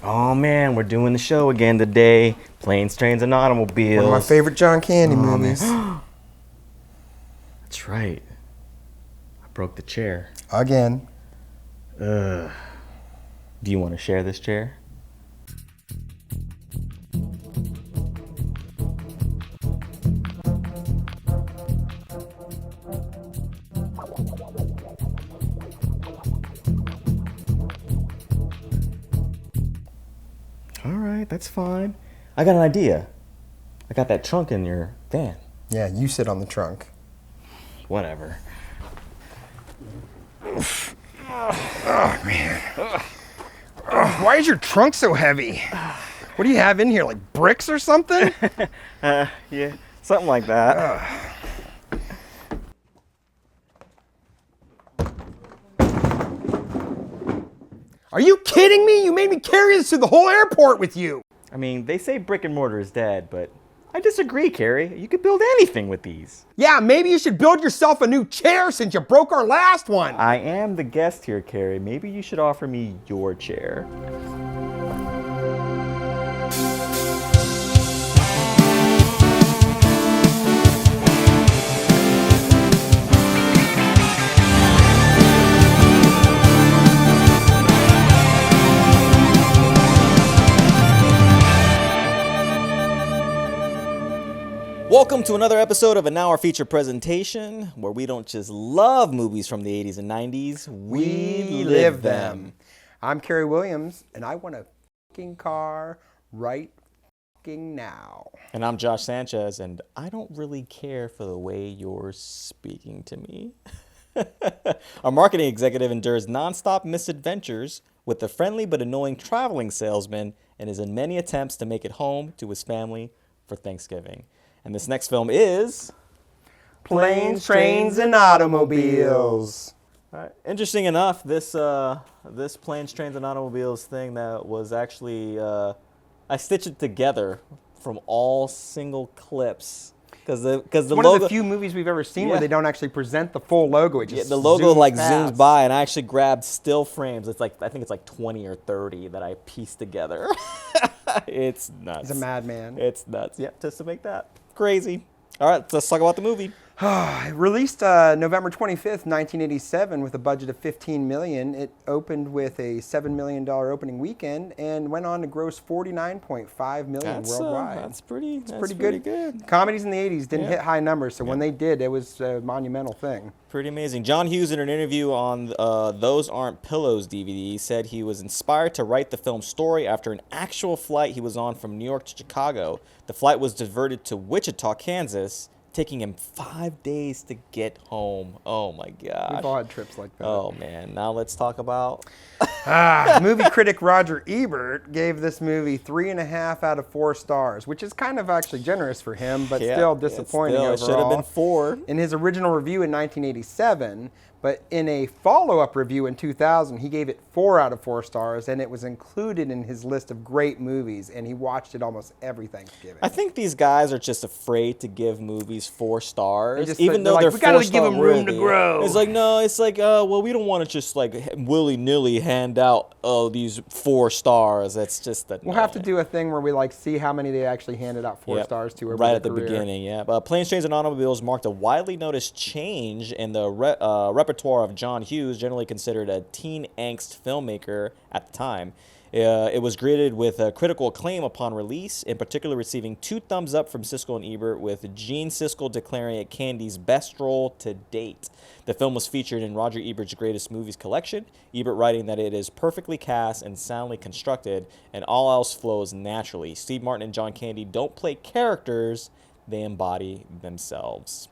Oh man, we're doing the show again today. Planes, Trains, and Automobiles. One of my favorite John Candy movies. That's right. I broke the chair. Again. Do you want to share this chair? All right, that's fine. I got an idea. I got that trunk in your van. Yeah, you sit on the trunk. Whatever. Oh, man. Why is your trunk so heavy? What do you have in here, like bricks or something? Yeah, something like that. Are you kidding me? You made me carry this to the whole airport with you. I mean, they say brick and mortar is dead, but I disagree, Carey. You could build anything with these. Yeah, maybe you should build yourself a new chair since you broke our last one. I am the guest here, Carey. Maybe you should offer me your chair. Welcome to another episode of an hour feature presentation where we don't just love movies from the 80s and 90s, we live them. I'm Carey Williams, and I want a fucking car right fucking now. And I'm Josh Sanchez, and I don't really care for the way you're speaking to me. Our marketing executive endures nonstop misadventures with the friendly but annoying traveling salesman and is in many attempts to make it home to his family for Thanksgiving. And this next film is Planes, Trains, and Automobiles. Interesting enough, this Planes, Trains, and Automobiles thing that was actually I stitched it together from all single clips because the One logo, of the few movies we've ever seen where they don't actually present the full logo. It just the logo zooms zooms by, and I actually grabbed still frames. It's like I think it's like 20 or 30 that I pieced together. It's nuts. He's a madman. It's nuts. Yep, just to make that crazy. All right, let's talk about the movie. Released November 25th, 1987 with a budget of $15 million. It opened with a $7 million opening weekend and went on to gross $49.5 million worldwide. That's pretty good. Comedies in the 80s didn't hit high numbers, so when they did, it was a monumental thing. Pretty amazing. John Hughes, in an interview on Those Aren't Pillows DVD, said he was inspired to write the film's story after an actual flight he was on from New York to Chicago. The flight was diverted to Wichita, Kansas, taking him 5 days to get home. Oh my gosh. We've all had trips like that. Oh man. Now let's talk about... Movie critic Roger Ebert gave this movie 3.5 out of 4 stars, which is kind of actually generous for him, but still disappointing overall. It should have been 4. In his original review in 1987, but in a follow-up review in 2000, he gave it 4 out of 4 stars, and it was included in his list of great movies, and he watched it almost every Thanksgiving. I think these guys are just afraid to give movies 4 stars, even though they're 4-star. We gotta give them room to grow. It's like, no, it's like, well, we don't want to just like willy-nilly hand out these 4 stars. That's just that. We'll have to do a thing where we like see how many they actually handed out 4 stars to over right their at the career. beginning. Yeah, but Planes, Trains, and Automobiles marked a widely noticed change in the repertoire of John Hughes, generally considered a teen angst filmmaker at the time. It was greeted with critical acclaim upon release, in particular receiving 2 thumbs up from Siskel and Ebert, with Gene Siskel declaring it Candy's best role to date. The film was featured in Roger Ebert's Greatest Movies collection, Ebert writing that it is perfectly cast and soundly constructed, and all else flows naturally. Steve Martin and John Candy don't play characters, they embody themselves.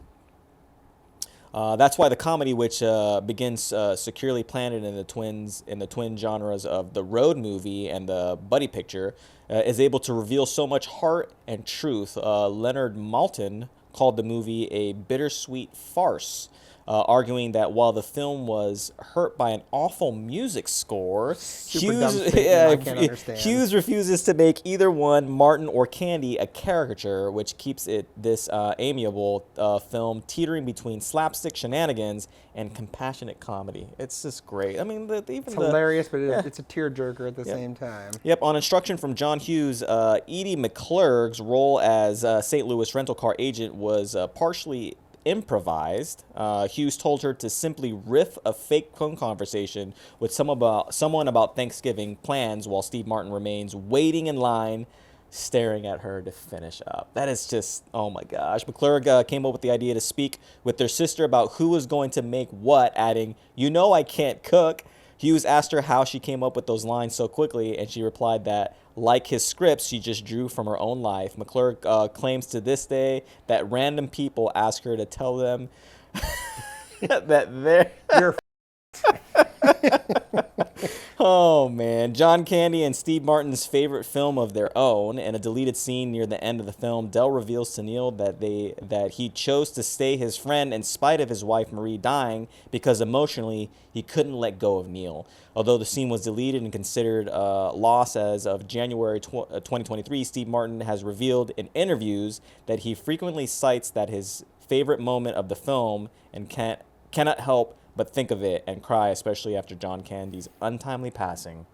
That's why the comedy, which begins securely planted in the twin genres of the road movie and the buddy picture, is able to reveal so much heart and truth. Leonard Maltin called the movie a bittersweet farce. arguing that while the film was hurt by an awful music score, Super dumb statement I can't understand. Hughes refuses to make either one, Martin or Candy, a caricature, which keeps it this amiable film teetering between slapstick shenanigans and compassionate comedy. It's just great. I mean, it's hilarious, but it's a tearjerker at the same time. Yep. On instruction from John Hughes, Edie McClurg's role as St. Louis rental car agent was partially improvised. Hughes told her to simply riff a fake phone conversation with someone about Thanksgiving plans while Steve Martin remains waiting in line, staring at her to finish up. That is just, oh my gosh. McClurg came up with the idea to speak with their sister about who was going to make what, adding, "You know I can't cook." Hughes asked her how she came up with those lines so quickly, and she replied that, like his scripts, she just drew from her own life. McClurg claims to this day that random people ask her to tell them that they're... Oh, man. John Candy and Steve Martin's favorite film of their own. In a deleted scene near the end of the film, Del reveals to Neil that he chose to stay his friend in spite of his wife Marie dying because emotionally he couldn't let go of Neil. Although the scene was deleted and considered lost as of January 2023, Steve Martin has revealed in interviews that he frequently cites that his favorite moment of the film and cannot help but think of it and cry, especially after John Candy's untimely passing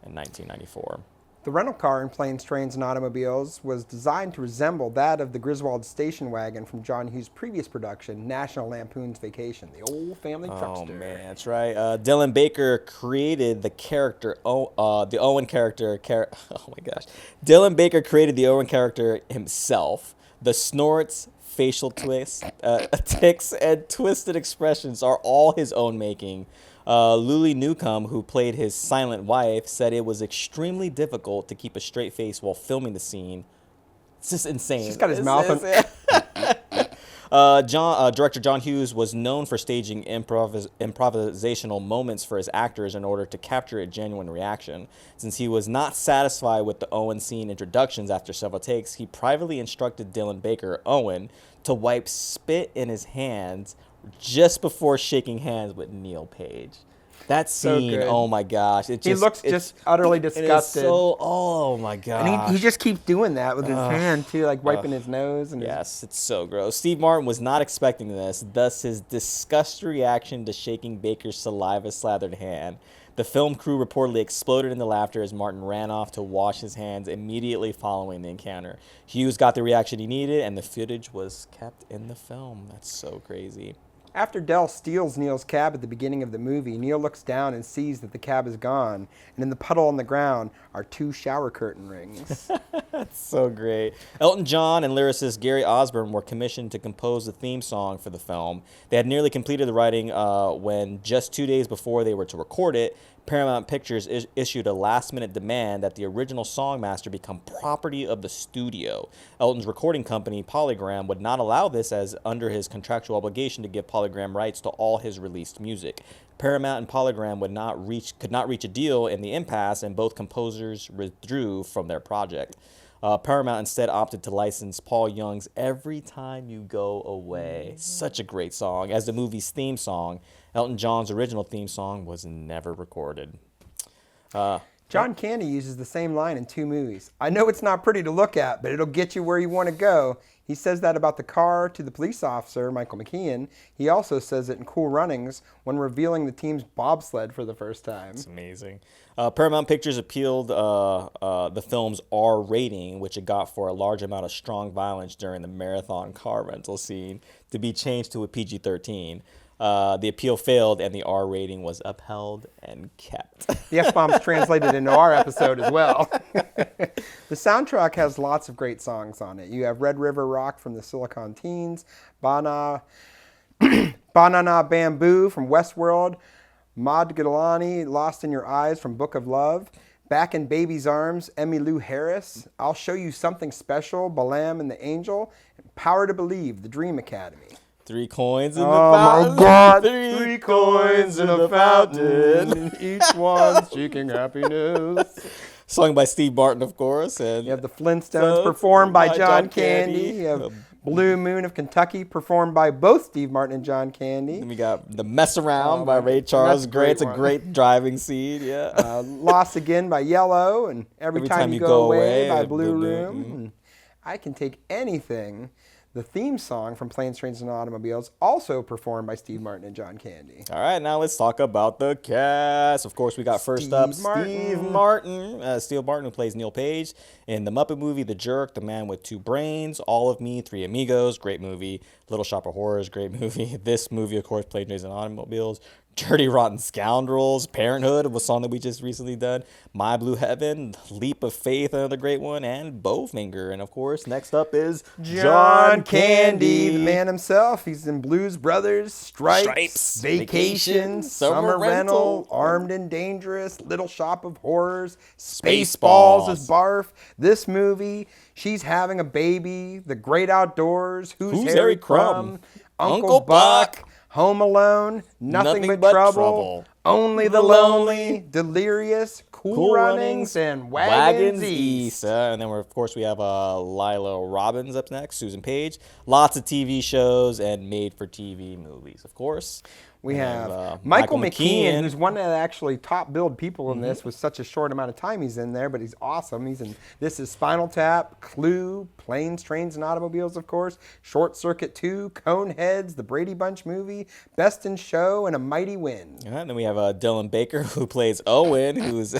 in 1994. The rental car in Planes, Trains, and Automobiles was designed to resemble that of the Griswold station wagon from John Hughes' previous production, National Lampoon's Vacation, the old family truckster. Oh, man, that's right. Dylan Baker created the character, the Owen character. Oh, my gosh. Dylan Baker created the Owen character himself. The snorts, facial twists, tics, and twisted expressions are all his own making. Luli Newcomb, who played his silent wife, said it was extremely difficult to keep a straight face while filming the scene. It's just insane. He's got his mouth on... Director John Hughes was known for staging improvisational moments for his actors in order to capture a genuine reaction. Since he was not satisfied with the Owen scene introductions after several takes, he privately instructed Dylan Baker, Owen, to wipe spit in his hands just before shaking hands with Neil Page. That scene, so oh my gosh. He looks just utterly disgusted. Oh my gosh. And he just keeps doing that with his hand too, like wiping his nose. And yes, it's so gross. Steve Martin was not expecting this, thus his disgust reaction to shaking Baker's saliva-slathered hand. The film crew reportedly exploded into laughter as Martin ran off to wash his hands immediately following the encounter. Hughes got the reaction he needed, and the footage was kept in the film. That's so crazy. After Del steals Neil's cab at the beginning of the movie, Neil looks down and sees that the cab is gone, and in the puddle on the ground are 2 shower curtain rings. That's so great. Elton John and lyricist Gary Osborne were commissioned to compose the theme song for the film. They had nearly completed the writing when, just 2 days before they were to record it, Paramount Pictures issued a last-minute demand that the original songmaster become property of the studio. Elton's recording company, Polygram, would not allow this as under his contractual obligation to give Polygram rights to all his released music. Paramount and Polygram could not reach a deal in the impasse, and both composers withdrew from their project. Paramount instead opted to license Paul Young's Every Time You Go Away. Such a great song. As the movie's theme song, Elton John's original theme song was never recorded. John Candy uses the same line in 2 movies. "I know it's not pretty to look at, but it'll get you where you want to go." He says that about the car to the police officer, Michael McKean. He also says it in Cool Runnings when revealing the team's bobsled for the first time. It's amazing. Paramount Pictures appealed the film's R rating, which it got for a large amount of strong violence during the marathon car rental scene, to be changed to a PG-13. The appeal failed, and the R rating was upheld and kept. The F-bomb's translated into our episode as well. The soundtrack has lots of great songs on it. You have Red River Rock from the Silicon Teens, Banana Bamboo from Westworld, Madgalani, Lost in Your Eyes from Book of Love, Back in Baby's Arms, Emmylou Harris, I'll Show You Something Special, Balaam and the Angel, and Power to Believe, The Dream Academy. 3 coins in the fountain. Oh my God! 3 coins in the fountain. Each one seeking happiness. Sung by Steve Martin, of course. And you have the Flintstones performed by John Candy. You have Blue Moon of Kentucky, performed by both Steve Martin and John Candy. Then we got The Mess Around by Ray Charles. Great. It's a great driving scene. Yeah. Lost Again by Yellow, and Every Time You Go Away by Blue Room. And I Can Take Anything, the theme song from Planes, Trains, and Automobiles, also performed by Steve Martin and John Candy. All right, now let's talk about the cast. Of course, we got Steve Martin. Steve Martin, who plays Neil Page in the Muppet movie, The Jerk, The Man with Two Brains, All of Me, Three Amigos, great movie. Little Shop of Horrors, great movie. This movie, of course, Planes, Trains, and Automobiles. Dirty Rotten Scoundrels, Parenthood, a song that we just recently done, My Blue Heaven, Leap of Faith, another great one, and Bowfinger. And of course, next up is John Candy, the man himself. He's in Blues Brothers, Stripes, Vacation, Summer Rental, Armed and Dangerous, Little Shop of Horrors, Spaceballs as Barf. This movie, She's Having a Baby, The Great Outdoors, Who's Harry Crumb, Uncle Buck, Home Alone, Nothing But Trouble, Only the Lonely, Delirious, Cool Runnings, and Wagons East. And then, of course, we have Lila Robbins up next, Susan Page. Lots of TV shows and made-for-TV movies, of course. We have Michael McKean, who's one of the actually top-billed people in this with such a short amount of time he's in there, but he's awesome. He's in This Is Spinal Tap, Clue, Planes, Trains, and Automobiles, of course, Short Circuit 2, Coneheads, The Brady Bunch Movie, Best in Show, and A Mighty Wind. And then we have Dylan Baker, who plays Owen, who's...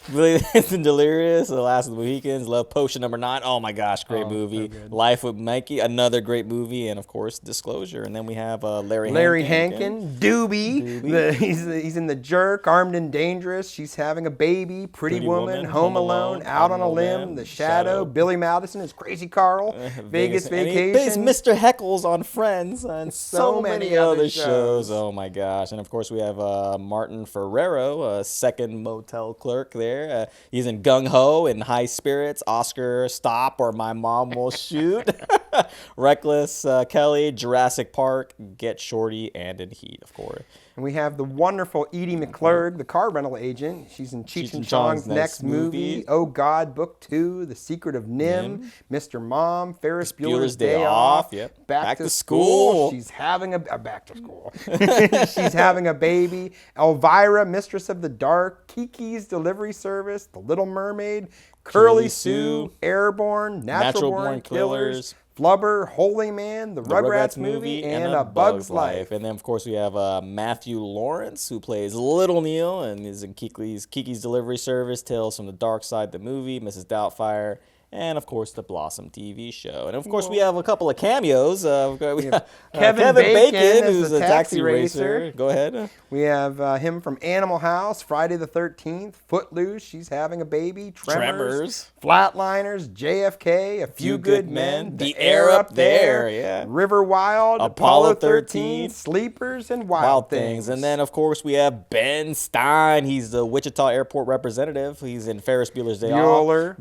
Brilliant and Delirious, The Last of the Mohicans, Love Potion #9. Oh my gosh, great movie. So Life with Mikey, another great movie, and of course Disclosure. And then we have Larry Hankin, Doobie. He's in The Jerk, Armed and Dangerous, She's Having a Baby, Pretty Woman, Home Alone, Out on a Limb, The Shadow, Billy Madison is Crazy Carl, Vegas Vacation, Mr. Heckles on Friends, and so many other shows. Oh my gosh! And of course we have Martin Ferrero, a second motel clerk there. He's in Gung Ho and High Spirits, Oscar, Stop, or My Mom Will Shoot, Reckless, Kelly, Jurassic Park, Get Shorty, and in Heat, of course. And we have the wonderful Edie McClurg, the car rental agent. She's in Cheech and Chong's next movie, Oh God, Book 2, The Secret of Nim, Mr. Mom, Ferris Bueller's Day Off, Back to School. She's having back to school. She's having a baby. Elvira, Mistress of the Dark, Kiki's Delivery Service, The Little Mermaid, Curly Sue, Airborne, Natural Born Killers, Flubber, Holy Man, the Rugrats movie, and A Bug's Life. And then, of course, we have Matthew Lawrence, who plays Little Neil and is in Kiki's Delivery Service, Tales from the Dark Side, the movie, Mrs. Doubtfire, and, of course, the Blossom TV show. And, of course, we have a couple of cameos. We have Kevin Bacon, who's a taxi racer. Go ahead. We have him from Animal House, Friday the 13th, Footloose, She's Having a Baby, Tremors, Flatliners, JFK, A Few Good Men, The Air Up There, River Wild, Apollo 13, Sleepers, and Wild Things. And then, of course, we have Ben Stein. He's the Wichita Airport representative. He's in Ferris Bueller's Day Off.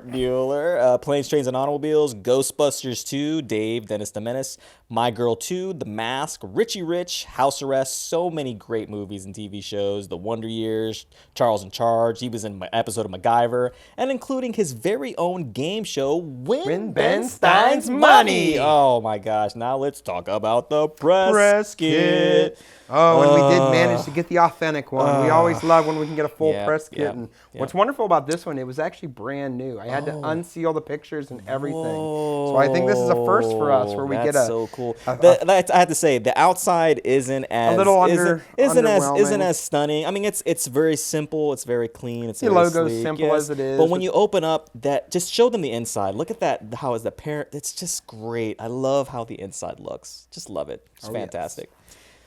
Bueller, Planes, Trains, and Automobiles, Ghostbusters 2, Dave, Dennis the Menace, My Girl 2, The Mask, Richie Rich, House Arrest, so many great movies and TV shows, The Wonder Years, Charles in Charge, he was in an episode of MacGyver, and including his very own game show, Win Ben Stein's Money. Oh my gosh, now let's talk about the press kit. Oh, and we did manage to get the authentic one. We always love when we can get a full press kit. And what's wonderful about this one, it was actually brand new. I had to unseal the pictures and everything. So I think this is a first for us where we get a... That's so cool. I have to say, the outside isn't as... A little isn't as stunning. I mean, it's very simple. It's very clean. It's the logo's sleek, simple as it is. But when you open up, just show them the inside. Look at that. How is the parent? It's just great. I love how the inside looks. Just love it. It's fantastic. Yes.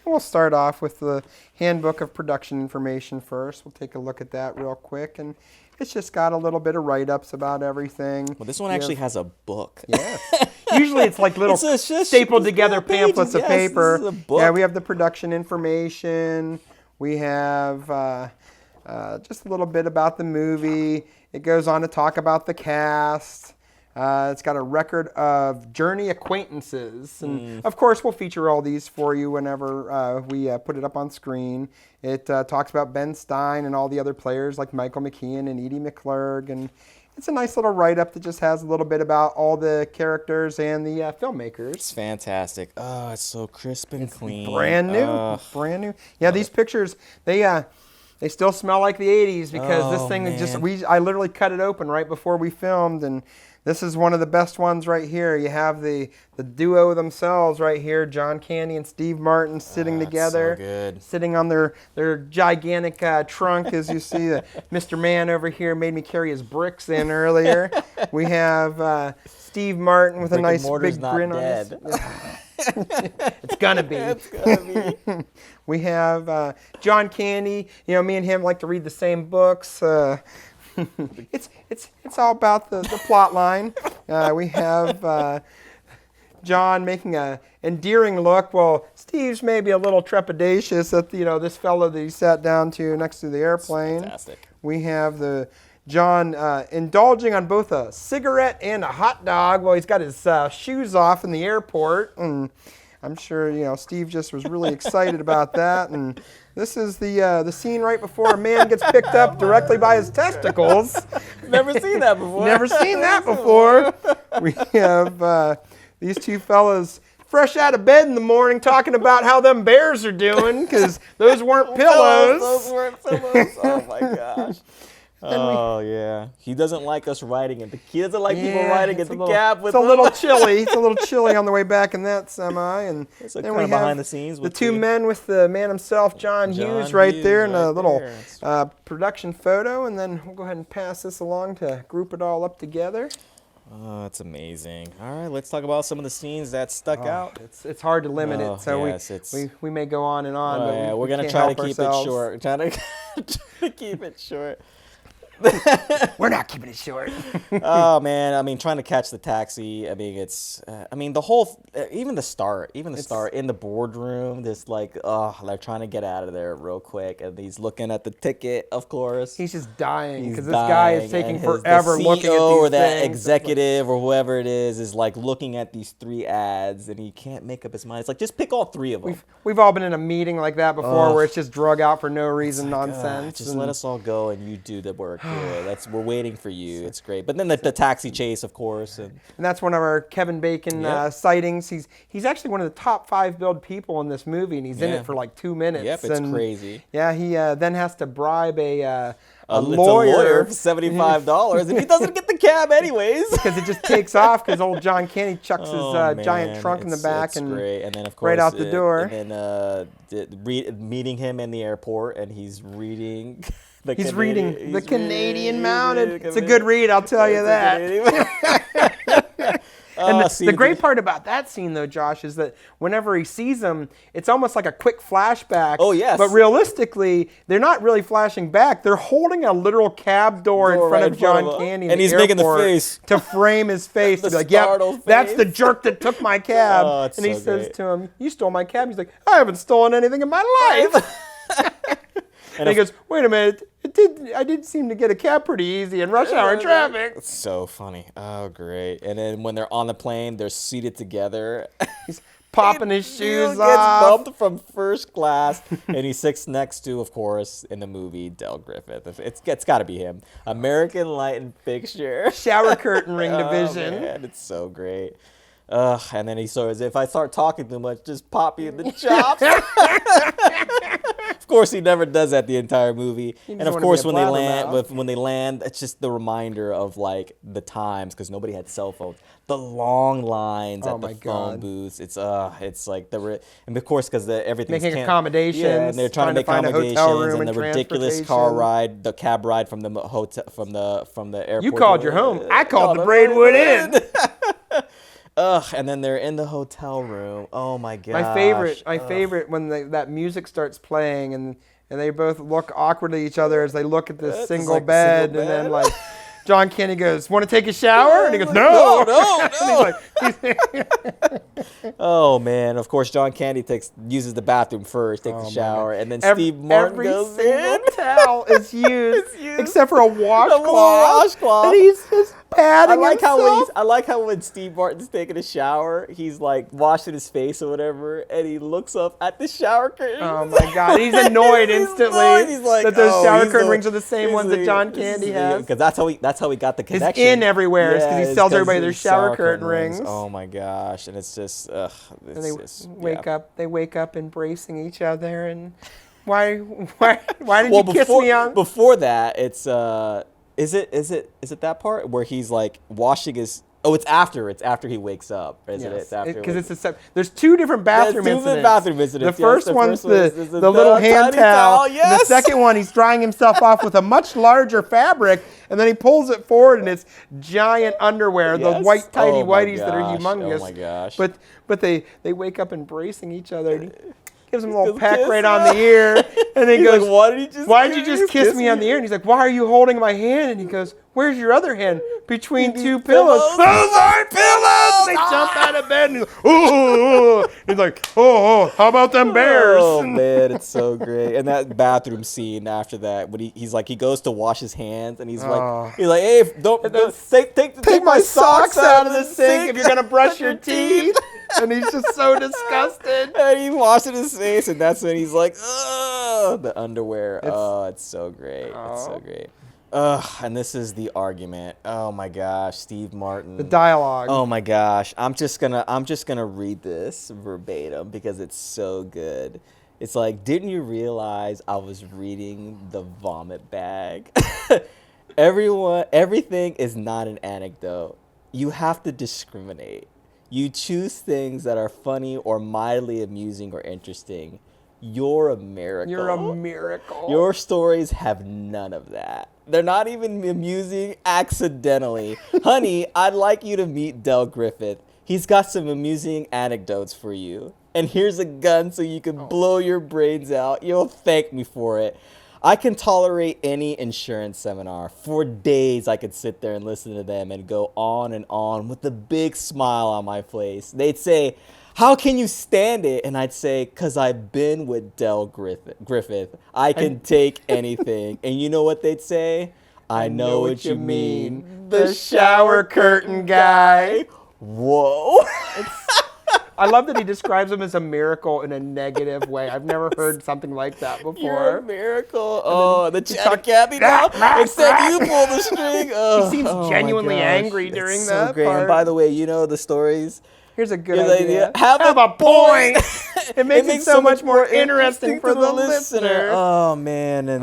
We'll start off with the Handbook of Production Information first. We'll take a look at that real quick. And it's just got a little bit of write-ups about everything. Well, this one actually has a book. Yes. Usually it's like little stapled together pamphlets of paper. This is a book. Yeah, we have the production information. We have just a little bit about the movie. It goes on to talk about the cast. It's got a record of journey acquaintances. And of course, we'll feature all these for you whenever we put it up on screen. It talks about Ben Stein and all the other players like Michael McKean and Edie McClurg. And it's a nice little write-up that just has a little bit about all the characters and the filmmakers. It's fantastic. Oh, it's so crisp and clean. Brand new, brand new. Yeah, these pictures, they still smell like the 80s because this thing is just, I literally cut it open right before we filmed, and this is one of the best ones right here. You have the duo themselves right here, John Candy and Steve Martin sitting together, so good. sitting on their gigantic trunk, as you see. Mr. Man over here made me carry his bricks in earlier. We have Steve Martin with a nice big grin on his. It's gonna be. It's gonna be. We have John Candy. You know, me and him like to read the same books. It's all about the plot line. We have John making a endearing look. Well, Steve's maybe a little trepidatious at this fellow that he sat down to next to the airplane. Fantastic. We have the John indulging on both a cigarette and a hot dog while he's got his shoes off in the airport, and I'm sure Steve just was really excited about that. And this is the scene right before a man gets picked up directly by his testicles. Never seen that before. Never seen that before. We have these two fellas fresh out of bed in the morning talking about how them bears are doing because those weren't pillows. Those weren't pillows. Oh my gosh. Oh yeah, he doesn't like us riding it. He doesn't like people riding in the cab with him. It's a little chilly. It's a little chilly on the way back in that semi, and it's like then kind we of have behind the scenes with the two men with the man himself, John Hughes, right there, and a little production photo. And then we'll go ahead and pass this along to group it all up together. Oh, that's amazing. All right, let's talk about some of the scenes that stuck out. It's hard to limit it, so yes, we may go on and on, but yeah, we're gonna try to keep it short. Trying to keep it short. We're not keeping it short. Oh man, I mean, trying to catch the taxi. I mean, it's. I mean, the whole, even the start in the boardroom. This like, they're trying to get out of there real quick, and he's looking at the ticket. Of course, he's just dying because this guy is taking forever the CEO looking at these or that things. executive or whoever it is like looking at these 3 ads, and he can't make up his mind. It's like just pick all 3 of them. We've all been in a meeting like that before, where it's just drug out for no reason, nonsense. Just let us all go, and you do the work. We're waiting for you. It's great. But then the taxi chase, of course, and that's one of our Kevin Bacon sightings. He's actually one of the top 5 billed people in this movie, and he's in it for like 2 minutes. Yep, it's crazy. Yeah, he then has to bribe a lawyer for $75, and he doesn't get the cab anyways because it just takes off because old John Candy chucks his giant trunk in the back and great. And then of course right out the door. And then meeting him in the airport, and he's reading. He's reading the Canadian Mounted. It's a good read, I'll tell you that. And the great part about that scene, though, Josh, is that whenever he sees them, it's almost like a quick flashback. Oh, yes. But realistically, they're not really flashing back. They're holding a literal cab door in front of John Candy and he's making the face to frame his face. To be like, yeah, that's the jerk that took my cab. And he says to him, "You stole my cab." He's like, "I haven't stolen anything in my life." And he goes, "Wait a minute. I did seem to get a cab pretty easy in rush hour traffic." It's so funny. Oh, great. And then when they're on the plane, they're seated together. He's popping his shoes gets off. bumped from first class, and he sits next to, of course, in the movie, Del Griffith. It's got to be him. American Light and Fixture. Shower curtain ring division. Oh, man, it's so great. And then he says, "If I start talking too much, just pop you in the chops." Of course, he never does that the entire movie. And of course, when they land, it's just the reminder of like the times, because nobody had cell phones. The long lines at the phone booths. It's like and of course because everything's making accommodations. Yeah, and they're trying to make accommodations, and the ridiculous cab ride from the hotel from the airport. You called your home. I called the Braidwood Inn. And then they're in the hotel room. Oh my gosh. My favorite when that music starts playing and they both look awkwardly at each other as they look at this single bed, and then like John Candy goes, "Want to take a shower?" And he goes, "No." And he's like, oh man! Of course, John Candy uses the bathroom first, takes a shower, and then Steve Martin goes in. Every single towel is used except for a washcloth. And he says, patting himself. I like how when Steve Martin's taking a shower, he's like washing his face or whatever, and he looks up at the shower curtain. Oh my God, he's annoyed instantly He's like, that those shower curtain the- rings are the same ones that John Candy has. Because that's how he got the connection. He's in everywhere because he it's sells 'cause everybody their his shower curtain rings. Oh my gosh, and it's just, And they wake up embracing each other, and why did you kiss me on? Before that, it's is it that part where he's like washing his? Oh, it's after he wakes up, isn't it? It's after because there's two different bathroom incidents. The first yes, one's the little hand towel. Yes. And the second one, he's drying himself off with a much larger fabric, and then he pulls it forward, and it's giant underwear, the white tighty whities that are humongous. Oh my gosh! But they wake up embracing each other. And he gives him a little peck right on the ear, and he goes, like, "Why did you just kiss me on the ear?" And he's like, "Why are you holding my hand?" And he goes, "Where's your other hand?" "Between two pillows." "Those aren't pillows!" And they jump out of bed, and he's like, "Oh!" He's like, "Oh, how about them bears?" Oh man, it's so great. And that bathroom scene after that, when he goes to wash his hands, and he's like, "Hey, don't take my socks out of the sink if you're gonna brush your teeth." And he's just so disgusted. And he washes his face, and that's when he's like, "Ugh!" The underwear. It's so great. It's so great. And this is the argument. Oh my gosh, Steve Martin. The dialogue. Oh my gosh, I'm just gonna read this verbatim because it's so good. It's like, didn't you realize I was reading the vomit bag? Everything is not an anecdote. You have to discriminate. You choose things that are funny or mildly amusing or interesting. You're a miracle. You're a miracle. Your stories have none of that. They're not even amusing accidentally. Honey, I'd like you to meet Del Griffith. He's got some amusing anecdotes for you. And here's a gun so you can blow your brains out. You'll thank me for it. I can tolerate any insurance seminar. For days, I could sit there and listen to them and go on with a big smile on my face. They'd say, "How can you stand it?" And I'd say, "'Cause I've been with Del Griffith. I can take anything." And you know what they'd say? "I know what you mean. The shower curtain guy." Whoa. I love that he describes him as a miracle in a negative way. I've never heard something like that before. You're a miracle. Oh, the Kathy now. Except you pull the string. He seems genuinely angry during it's that so great. part. And by the way, you know the stories. Here's a good idea. Have a point. It makes it so much more interesting for the listener. Oh man, and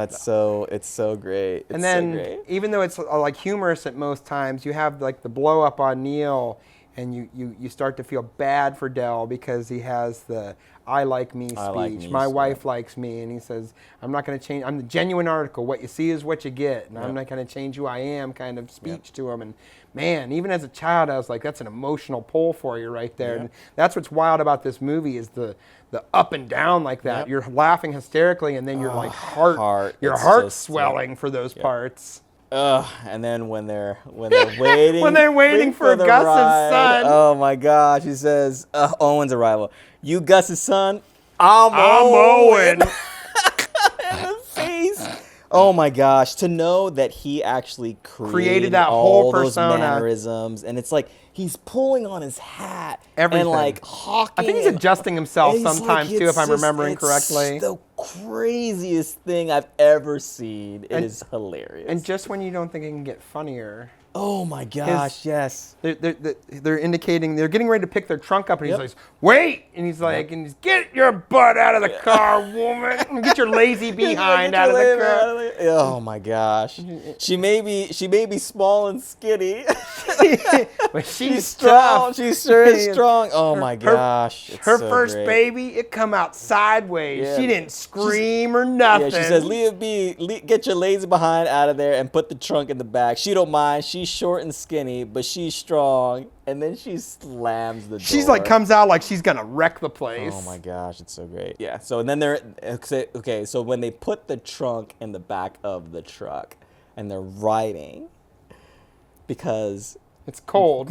it's so great. It's and then, so great. even though it's like humorous at most times, you have like the blow up on Neil, and you start to feel bad for Del because he has the "I like me" speech. My wife likes me, and he says, "I'm not going to change. I'm the genuine article. What you see is what you get, and I'm not going to change who I am." Kind of speech to him. And man, even as a child, I was like, that's an emotional pull for you right there. And that's what's wild about this movie is the up and down like that. You're laughing hysterically, and then your like heart swelling for those parts. And then when they're waiting when they're waiting for Gus's son. Oh my gosh, he says, Owen's arrival. "You Gus's son? I'm Owen." In the face. Oh my gosh, to know that he actually created that whole persona, those mannerisms, and it's like he's pulling on his hat, everything, and like hawking. I think he's adjusting himself sometimes too, if I'm remembering correctly. It's the craziest thing I've ever seen. It is hilarious. And just when you don't think it can get funnier. Oh my gosh, yes. They're indicating they're getting ready to pick their trunk up, and he's like, "Wait!" And he's like, "Get your butt out of the car, woman! Get your lazy behind out of the car!" Oh my gosh, she may be small and skinny, but she's strong. tough. She sure is strong. Oh my gosh, her first baby, it come out sideways. Yeah. She didn't scream or nothing. Yeah, she says, get your lazy behind out of there and put the trunk in the back. She don't mind. She's short and skinny, but she's strong. And then she slams the door. She's like comes out like she's gonna wreck the place. Oh my gosh, it's so great. Yeah. So and then they're okay. So when they put the trunk in the back of the truck and they're riding because it's cold.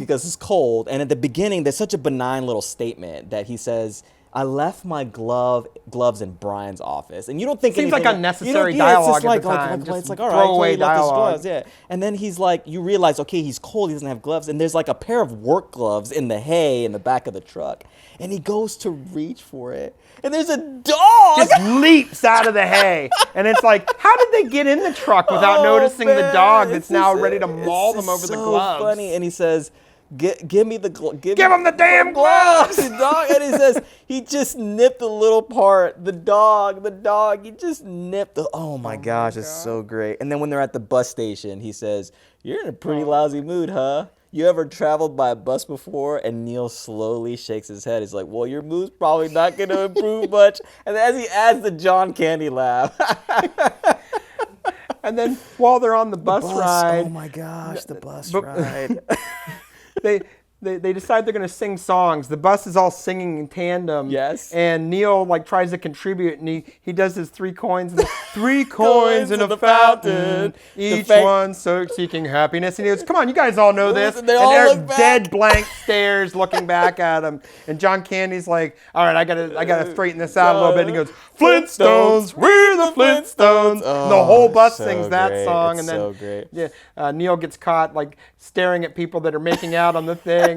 And at the beginning, there's such a benign little statement that he says I left my gloves in Brian's office. And you don't think Seems anything, like unnecessary you know, dialogue it's just at the time. it's Just like, all right, throwaway he left his dialogue. gloves, yeah. And then he's like, you realize, okay, he's cold, he doesn't have gloves. And there's like a pair of work gloves in the hay in the back of the truck. And he goes to reach for it. And there's a dog! Just leaps out of the hay. And it's like, how did they get in the truck without noticing the dog that's now ready to maul them over the gloves? So funny. And he says, give me the gloves. Give him the damn gloves! The dog. And he says, he just nipped a little part. The dog, he just nipped. Oh my gosh, it's so great. And then when they're at the bus station, he says, you're in a pretty lousy mood, huh? You ever traveled by a bus before? And Neil slowly shakes his head. He's like, well, your mood's probably not going to improve much. And as he adds the John Candy laugh. And then while they're on the bus ride. Oh my gosh, the bus ride. They decide they're going to sing songs. The bus is all singing in tandem. Yes. And Neil like tries to contribute, and he does his 3 coins. And 3 coins in a fountain, each one so seeking happiness. And he goes, come on, you guys all know this. And they're dead blank stares looking back at him. And John Candy's like, all right, I gotta straighten this out a little bit. And he goes, Flintstones, we're the Flintstones. And the whole bus sings that song. It's and then so great. Yeah, Neil gets caught like staring at people that are making out on the thing.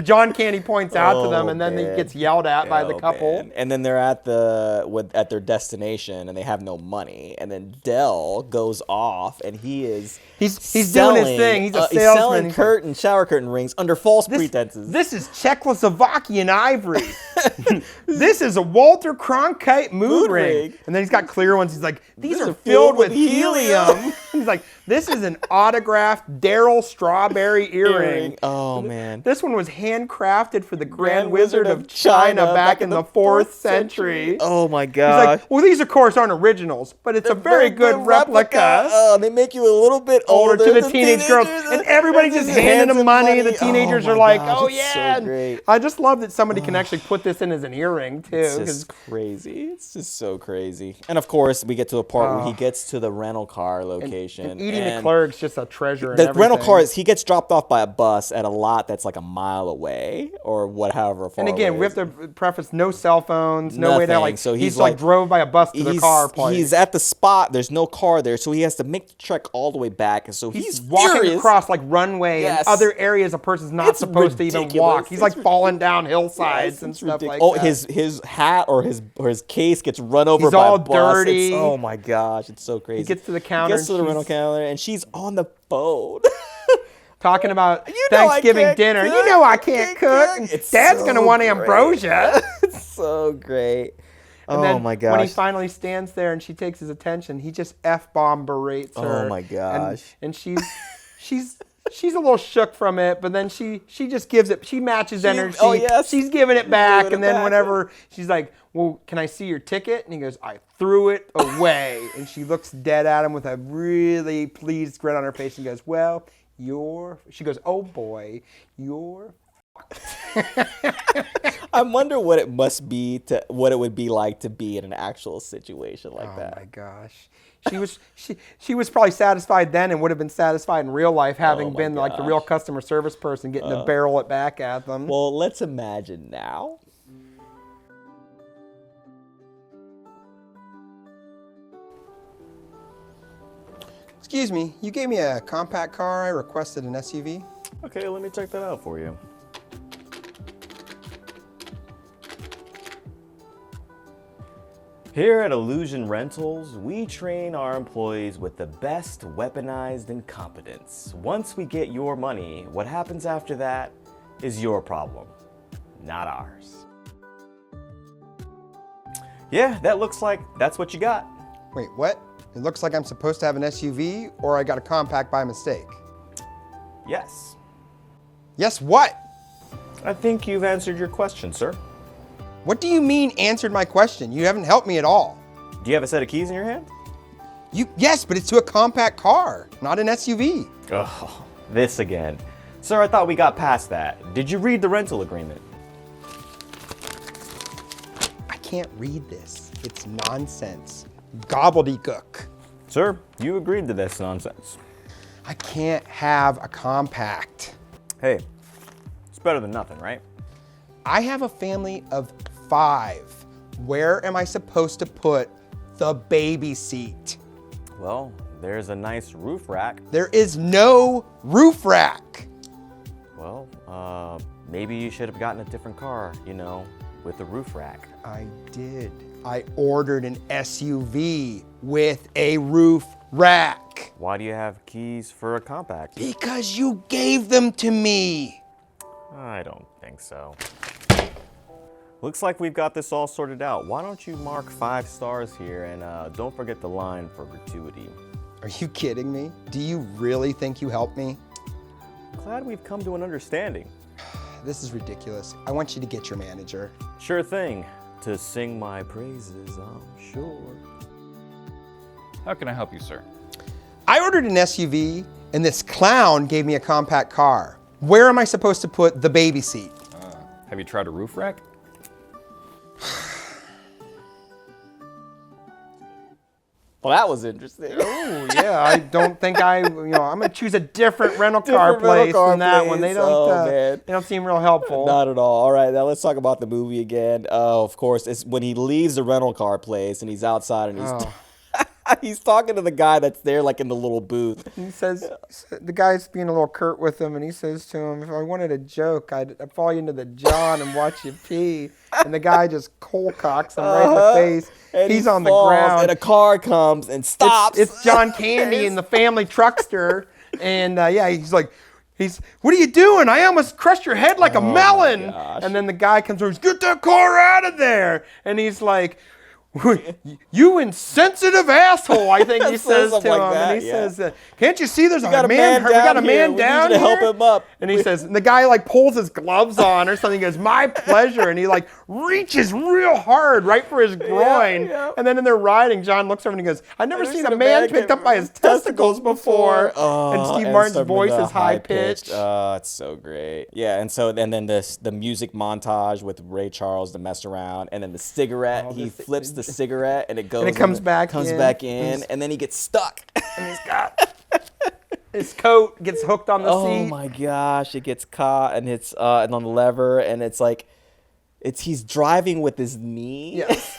John Candy points out to them, and then he gets yelled at by the couple. Man. And then they're at their destination, and they have no money. And then Dell goes off, and he's doing his thing. He's a salesman. He's selling shower curtain rings under false pretenses. This is Czechoslovakian ivory. This is a Walter Cronkite mood ring. And then he's got clear ones. He's like, these are filled with helium. He's like, this is an autographed Daryl Strawberry earring. Oh, man. This one was handcrafted for the Grand Wizard of China back in the 4th century. Oh, my God. He's like, well, these, of course, aren't originals, but it's a very good replica. Oh, they make you a little bit older to the teenage girls. And everybody just handing them money. The teenagers are like, oh, yeah. So great. I just love that somebody can actually put this in as an earring, too. It's just crazy. It's just so crazy. And, of course, we get to a part where he gets to the rental car location. And Edie McClurg's just a treasure. The rental car he gets dropped off by a bus at a lot that's like a mile away or however far. And again, away. we have to preface no cell phones, no way to like. So he's like drove by a bus to the car place. He's at the spot. There's no car there, so he has to make the trek all the way back. And so he's walking furious. across like runway and other areas a person's not supposed to even walk. He's like falling down hillsides and stuff like that. His hat or his case gets run over by a bus. He's all dirty. Oh my gosh, it's so crazy. He gets to the counter. He gets to the rental counter, and she's on the phone. Talking about Thanksgiving dinner. Cook. You know I can't cook. Dad's going to want ambrosia. It's so great. And then my gosh. when he finally stands there and she takes his attention, he just F-bomb berates her. Oh my gosh. And she's a little shook from it, but then she just gives it. She matches energy. Oh yes. She's giving it back, and then whenever she's like, "Well, can I see your ticket?" and he goes, "I threw it away." And she looks dead at him with a really pleased grin on her face and goes, "Well, she goes, oh boy, you're I wonder what it would be like to be in an actual situation like that. Oh my gosh. She was probably satisfied then and would have been satisfied in real life having been like the real customer service person getting to barrel it back at them. Well, let's imagine now. Excuse me, you gave me a compact car. I requested an SUV. Okay, let me check that out for you. Here at Illusion Rentals, we train our employees with the best weaponized incompetence. Once we get your money, what happens after that is your problem, not ours. Yeah, that looks like that's what you got. Wait, what? It looks like I'm supposed to have an SUV, or I got a compact by mistake. Yes. Yes, what? I think you've answered your question, sir. What do you mean answered my question? You haven't helped me at all. Do you have a set of keys in your hand? Yes, but it's to a compact car, not an SUV. Oh, this again. Sir, I thought we got past that. Did you read the rental agreement? I can't read this. It's nonsense. Gobbledygook. Sir, you agreed to this nonsense. I can't have a compact. Hey, it's better than nothing, right? I have a family of 5. Where am I supposed to put the baby seat? Well, there's a nice roof rack. There is no roof rack. Well, maybe you should have gotten a different car, with the roof rack. I did. I ordered an SUV with a roof rack. Why do you have keys for a compact? Because you gave them to me. I don't think so. Looks like we've got this all sorted out. Why don't you mark 5 stars here and don't forget the line for gratuity. Are you kidding me? Do you really think you helped me? Glad we've come to an understanding. This is ridiculous. I want you to get your manager. Sure thing. To sing my praises, I'm sure. How can I help you, sir? I ordered an SUV and this clown gave me a compact car. Where am I supposed to put the baby seat? Have you tried a roof rack? Well, that was interesting. Oh, yeah. I don't think I'm going to choose a different rental car place than that one. They don't seem real helpful. Not at all. All right, now let's talk about the movie again. Of course, it's when he leaves the rental car place and he's outside and he's he's talking to the guy that's there, like in the little booth. He says, the guy's being a little curt with him, and he says to him, if I wanted a joke, I'd follow you into the John and watch you pee. And the guy just cold cocks him right in the face. And he's he on the falls, ground. And a car comes and stops. It's John Candy and the family truckster. And he's like, what are you doing? I almost crushed your head like a melon. And then the guy comes over, get that car out of there. And he's like, you insensitive asshole, I think he says to him. And he says, can't you see there's a man? We got a man down here. We need you to help him up. And he says, and the guy like pulls his gloves on or something. He goes, my pleasure. And he like reaches real hard right for his groin. Yeah. And then in their riding, John looks over and he goes, I've never seen a man picked up by his testicles before. And Steve Martin's voice is high pitched. Oh, it's so great. Yeah, and then the music montage with Ray Charles to mess around, and then the cigarette. He flips the cigarette and it goes. And it comes back in, and then he gets stuck. And he's got his coat gets hooked on the seat. Oh my gosh, it gets caught and it's and on the lever, and it's like he's driving with his knee. Yes.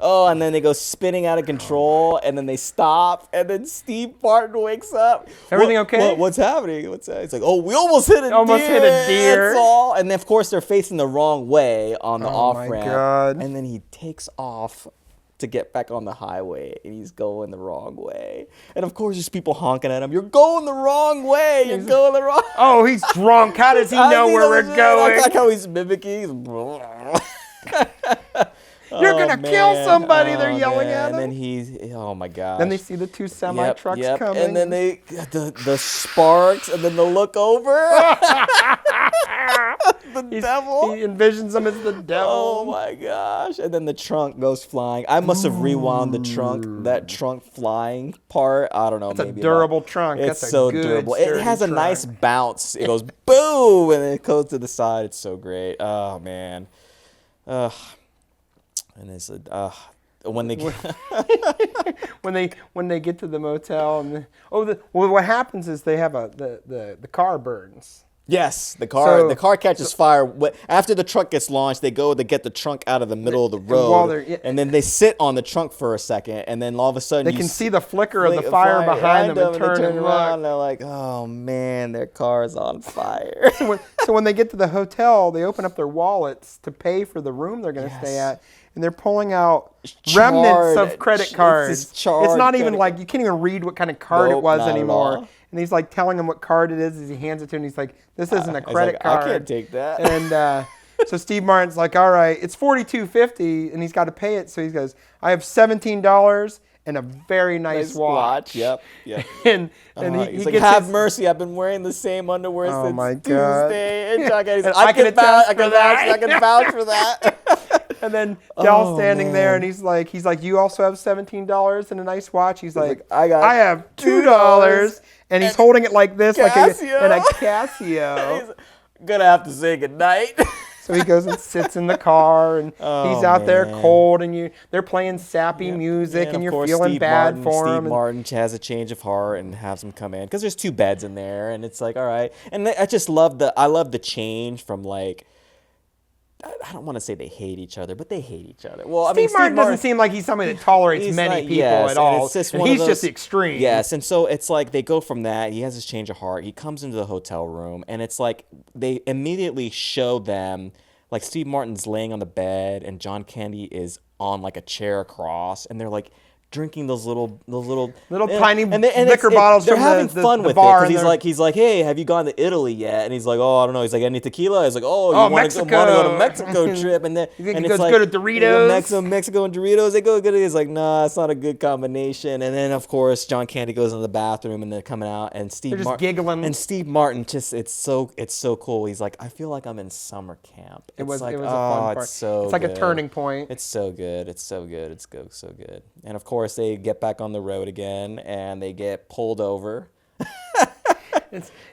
Oh, and then they go spinning out of control, and then they stop, and then Steve Martin wakes up. Everything okay? What's happening? It's like, oh, we almost hit a deer. Almost hit a deer. That's all. And then, of course, they're facing the wrong way on the off-ramp. Oh, my God. And then he takes off to get back on the highway, and he's going the wrong way. And, of course, there's people honking at him. You're going the wrong way. You're going the wrong way. Oh, he's drunk. How does he know where we're going? I like how he's mimicking. You're going to kill somebody, they're yelling at him. And then oh my gosh. Then they see the 2 semi-trucks coming. And then the sparks, and then the look over. The devil. He envisions them as the devil. Oh my gosh. And then the trunk goes flying. I must have rewound that trunk flying part. I don't know. It's a durable trunk. It's That's so a good, durable. It has a trunk. nice bounce. It goes boom, and then it goes to the side. It's so great. Oh man. And it's when they get when they get to the motel and what happens is they have the car burns. Yes, the car catches fire. After the truck gets launched, they go to get the trunk out of the middle of the road, and then they sit on the trunk for a second, and then all of a sudden they can see the flicker of the fire behind them and turn around. And they're like, "Oh man, their car's on fire." So when they get to the hotel, they open up their wallets to pay for the room they're going to stay at. And they're pulling out remnants of credit cards. It's not even like, you can't even read what kind of card it was anymore. And he's like telling him what card it is as he hands it to him. He's like, this isn't a credit card. I can't take that. And so Steve Martin's like, all right, it's $42.50, and he's got to pay it. So he goes, I have $17 and a very nice watch. Yep. and he's like, have mercy, I've been wearing the same underwear since Tuesday. And I can vouch for that. And then Dell's standing there, and he's like, you also have $17 and a nice watch. He's like, I have $2, and he's holding it like this, like a Casio. He's gonna have to say goodnight. So he goes and sits in the car, and he's out there cold, and they're playing sappy music, and you're feeling bad for him. Steve Martin has a change of heart and has him come in because there's 2 beds in there, and it's like, all right. And I just love the change from like I don't want to say they hate each other, but they hate each other. Well, I Steve mean, Steve Martin doesn't seem like he's somebody that tolerates he's many not- people yes, at and all. it's just And one of he's just those- extreme. Yes, and so it's like they go from that. He has his change of heart. He comes into the hotel room, and it's like they immediately show them, like Steve Martin's laying on the bed, and John Candy is on like a chair across, and they're like drinking those little tiny liquor bottles they're from having the fun the with bar, it and because he's like, hey, have you gone to Italy yet? And he's like, oh, I don't know. He's like, any tequila? He's like, oh, you want to go to Mexico trip? And then You think and he it's goes like good at Doritos? Mexico and Doritos. They go good. He's like, nah, it's not a good combination. And then of course John Candy goes into the bathroom, and they're coming out, and They're just giggling. and Steve Martin just it's so cool. He's like, I feel like I'm in summer camp. It was like, a fun part. It's so It's like a good. turning point. It's so good. It's so good. It's so good. And of course, they get back on the road again, and they get pulled over.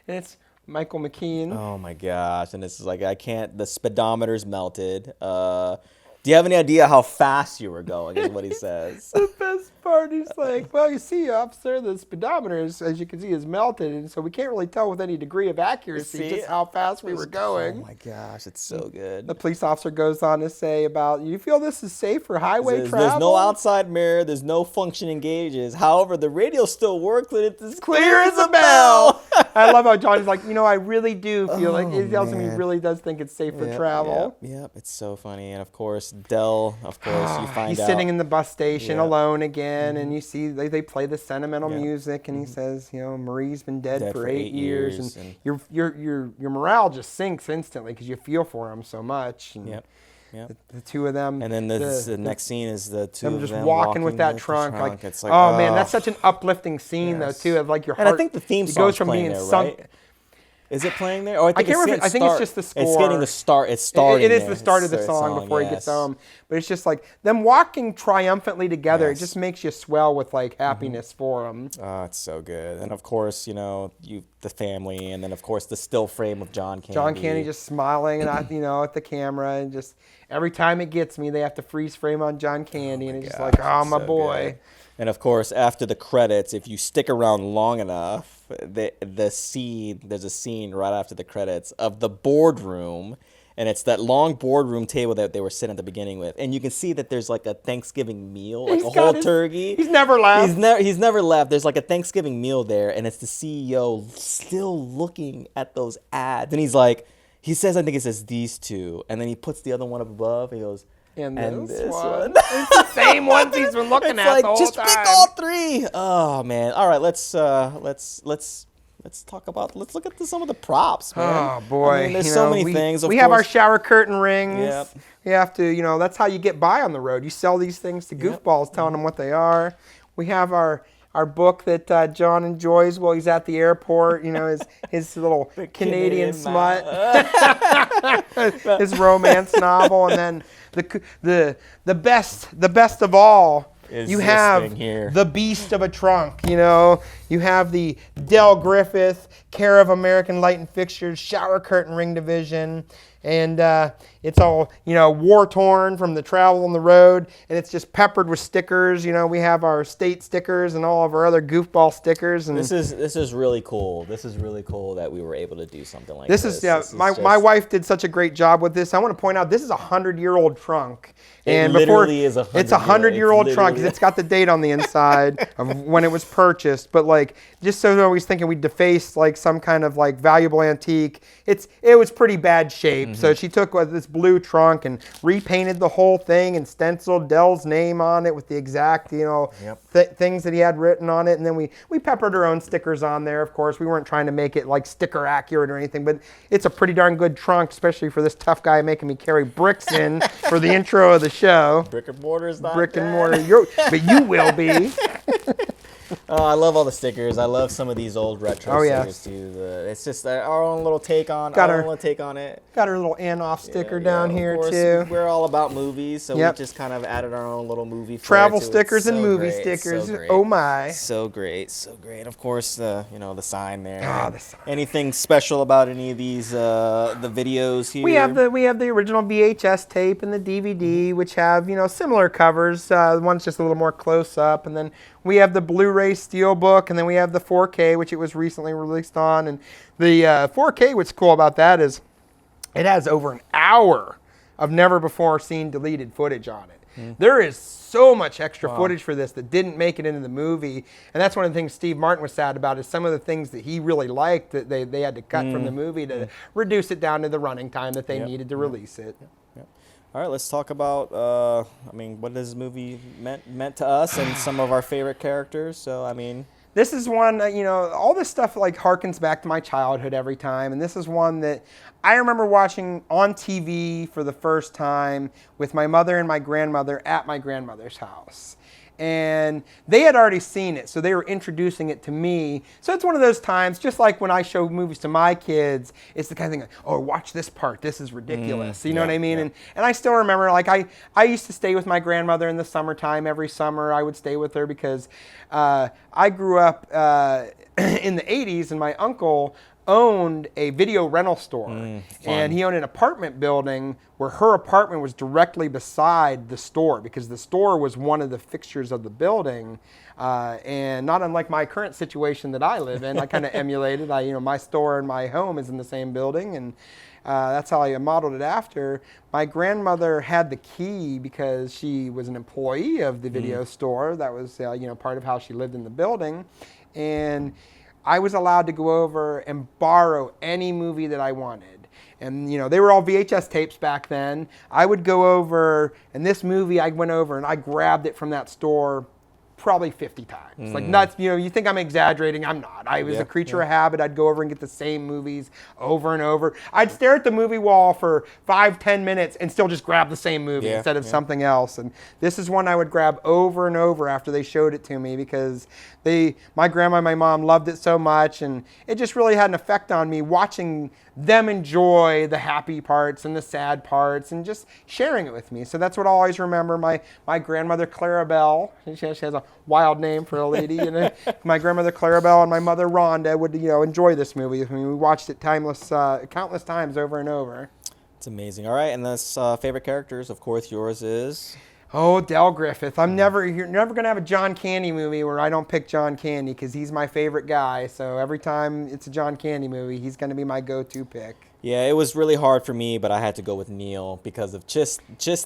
It's Michael McKean. Oh my gosh! And this is like, I can't. The speedometer's melted. Do you have any idea how fast you were going? Is what he says. The best part is like, well, you see, officer, the speedometer, as you can see, is melted, and so we can't really tell with any degree of accuracy See? just how fast we were going. Oh my gosh! It's so good. The police officer goes on to say about, you feel this is safe for highway travel? There's no outside mirror. There's no functioning gauges. However, the radio still works, and it's as Clear as a bell. I love how John is like, I really do feel like, it tells him he really does think it's safe for travel. Yep, it's so funny. And of course, Dell, you find He's out. sitting in the bus station Yeah. alone again, and you see they play the sentimental music, and he says, Marie's been dead for 8 years, and your morale just sinks instantly because you feel for him so much. And Yep. the two of them, And then the next scene is the two them of just them walking with that the trunk. Like, It's like, oh man, that's such an uplifting scene Yes. though too. Of like your And heart. I think the theme it song's goes from playing being there, sunk. right? Is it playing there? Oh, I can't remember. I think it's just the It's score. getting the start. It's starting. It is there. the start of the It's song before he gets yes. home. But it's just like them walking triumphantly together. Yes. It just makes you swell with like happiness for them. Oh, it's so good. And of course, the family, and then of course the still frame of John Candy. John Candy just smiling and at the camera, and just every time it gets me, they have to freeze frame on John Candy, and it's just like, oh my so boy. good. And of course, after the credits, if you stick around long enough, there's a scene right after the credits of the boardroom, and it's that long boardroom table that they were sitting at the beginning with, and you can see that there's like a Thanksgiving meal, like a whole turkey. He's never left. He's never left. There's like a Thanksgiving meal there, and it's the CEO still looking at those ads, and he says, I think it says these two, and then he puts the other one up above, and he goes, And and this this one. one. It's the same ones he's been looking It's at like, the whole just time. pick all three. Oh man! All right, let's look at some of the props, man. Oh boy, I mean, there's so many things. Of We have our course. shower curtain rings. Yep. We have to, that's how you get by on the road. You sell these things to goofballs, telling them what they are. We have our book that John enjoys while he's at the airport. His little Canadian smut, his romance novel, and then the best of all. Is You this have thing here. the beast of a trunk, You have the Del Griffith, Care of American Light and Fixtures, shower curtain ring division. And it's all, war-torn from the travel on the road. And it's just peppered with stickers. We have our state stickers and all of our other goofball stickers. And This is really cool. This is really cool that we were able to do something like This this. is my wife did such a great job with this. I want to point out this is a 100-year-old trunk. It literally is a 100-year-old. It's a 100-year-old trunk because literally- it's got the date on the inside of when it was purchased. But just so they're always thinking we defaced some kind of valuable antique. It was pretty bad shape. So she took this blue trunk and repainted the whole thing and stenciled Dell's name on it with the exact things that he had written on it. And then we peppered our own stickers on there. Of course, we weren't trying to make it sticker accurate or anything, but it's a pretty darn good trunk, especially for this tough guy making me carry bricks in for the intro of the show. Brick and mortar is not Brick and bad. mortar, but you will be. Oh, I love all the stickers. I love some of these old retro Oh, yeah. stickers too. It's just our own little take on. Got our our- own little take on it. Got our little ANOFP sticker Yeah, down of here course, too. We're all about movies, so Yep. we just kind of added our own little movie flair Travel to it. stickers and So movie great, stickers. So great. Oh my. So great, so great. Of course, the sign there. Ah, the sign. Anything special about any of these the videos here? We have the original VHS tape and the DVD, which have similar covers. One's just a little more close up, and then we have the Blu-ray Steelbook, and then we have the 4K, which it was recently released on. And the 4K, what's cool about that is it has over an hour of never before seen deleted footage on it. There is so much extra footage for this that didn't make it into the movie, and that's one of the things Steve Martin was sad about, is some of the things that he really liked that they had to cut from the movie to reduce it down to the running time that they needed to release it. All right, let's talk about, what this movie meant to us and some of our favorite characters. So, this is one, all this stuff like harkens back to my childhood every time. And this is one that I remember watching on TV for the first time with my mother and my grandmother at my grandmother's house. And they had already seen it, so they were introducing it to me. So it's one of those times, just like when I show movies to my kids, it's the kind of thing like, oh, watch this part, this is ridiculous. You know what I mean? Yeah. And I still remember, like, I used to stay with my grandmother in the summertime. Every summer I would stay with her because I grew up in the 80s, and my uncle owned a video rental store, and he owned an apartment building where her apartment was directly beside the store, because the store was one of the fixtures of the building. And not unlike my current situation that I live in, I kind of emulated. My store and my home is in the same building, and that's how I modeled it after. My grandmother had the key because she was an employee of the video store. That was part of how she lived in the building, and I was allowed to go over and borrow any movie that I wanted. And, they were all VHS tapes back then. I would go over, and this movie, I went over and I grabbed it from that store probably 50 times. Like nuts, you think I'm exaggerating. I'm not. I was a creature of habit. I'd go over and get the same movies over and over. I'd stare at the movie wall for 5-10 minutes and still just grab the same movie instead of something else. And this is one I would grab over and over after they showed it to me, because my grandma and my mom loved it so much, and it just really had an effect on me, watching them enjoy the happy parts and the sad parts and just sharing it with me. So that's what I always remember. My grandmother Clarabelle, she has a wild name for a lady, and my grandmother Clarabelle and my mother Rhonda would enjoy this movie with me. We watched it countless times over and over. It's amazing. All right, and this favorite characters, of course, yours is... Oh, Del Griffith. You're never going to have a John Candy movie where I don't pick John Candy, because he's my favorite guy. So every time it's a John Candy movie, he's going to be my go-to pick. Yeah, it was really hard for me, but I had to go with Neil because of just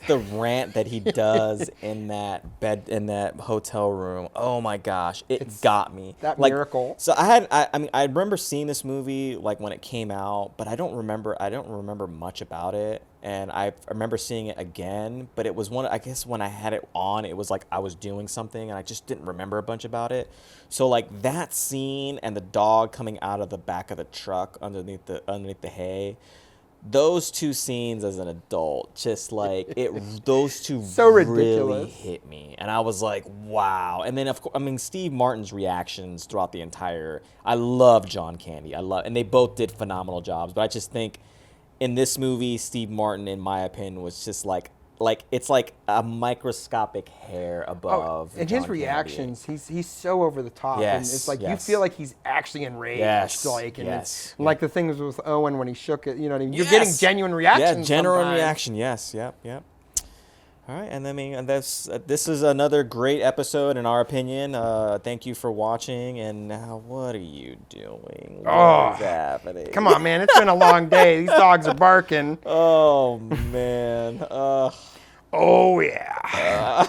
the rant that he does in that hotel room. Oh my gosh, it's got me. That miracle. So I remember seeing this movie like when it came out, but I don't remember much about it. And I remember seeing it again, but it was I guess when I had it on, it was like I was doing something and I just didn't remember a bunch about it. So like that scene and the dog coming out of the back of the truck underneath the hay, those two scenes as an adult, just like those two so really hit me. And I was like, wow. And then of course, Steve Martin's reactions throughout the entire, I love John Candy. And they both did phenomenal jobs, but I just think in this movie, Steve Martin, in my opinion, was just like it's like a microscopic hair above. And John his reactions, he's so over the top. Yes, and it's like you feel like he's actually enraged. Yes, it's like the things with Owen when he shook it. You know what I mean? You're getting genuine reactions. Yeah, genuine sometimes. reaction. Yes, yep. All right, and this is another great episode in our opinion. Thank you for watching. And now, what are you doing? What is happening? Come on, man! It's been a long day. These dogs are barking. Oh man. Oh yeah.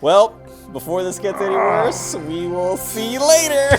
Well, before this gets any worse, we will see you later.